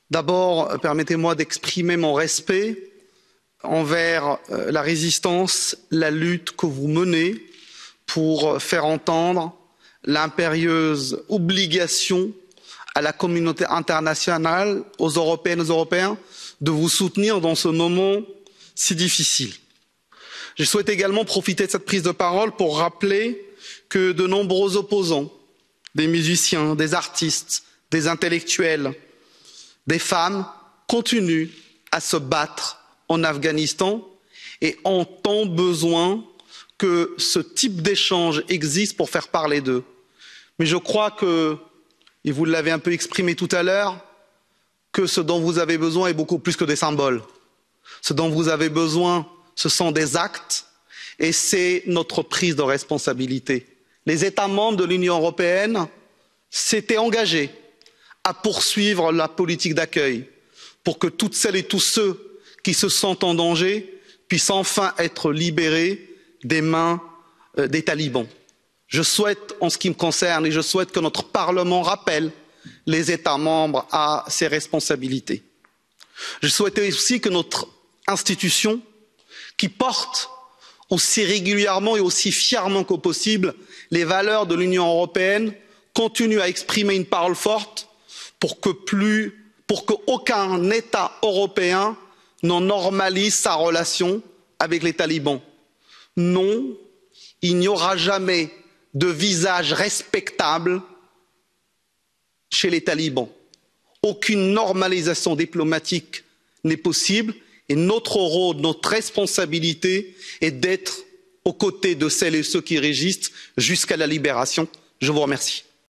D'abord, permettez-moi d'exprimer mon respect envers la résistance, la lutte que vous menez pour faire entendre l'impérieuse obligation à la communauté internationale, aux Européennes et aux Européens, de vous soutenir dans ce moment si difficile. Je souhaite également profiter de cette prise de parole pour rappeler que de nombreux opposants, des musiciens, des artistes, des intellectuels, des femmes continuent à se battre en Afghanistan et ont tant besoin que ce type d'échange existe pour faire parler d'eux. Mais je crois que, et vous l'avez un peu exprimé tout à l'heure, que ce dont vous avez besoin est beaucoup plus que des symboles. Ce dont vous avez besoin, ce sont des actes et c'est notre prise de responsabilité. Les États membres de l'Union européenne s'étaient engagés à poursuivre la politique d'accueil pour que toutes celles et tous ceux qui se sentent en danger puissent enfin être libérés des mains des talibans. Je souhaite, en ce qui me concerne, et je souhaite que notre Parlement rappelle les États membres à ces responsabilités. Je souhaitais aussi que notre institution, qui porte aussi régulièrement et aussi fièrement que possible les valeurs de l'Union européenne, continue à exprimer une parole forte pour qu'aucun État européen n'en normalise sa relation avec les talibans. Non, il n'y aura jamais de visage respectable chez les talibans. Aucune normalisation diplomatique n'est possible et notre rôle, notre responsabilité est d'être aux côtés de celles et ceux qui résistent jusqu'à la libération. Je vous remercie.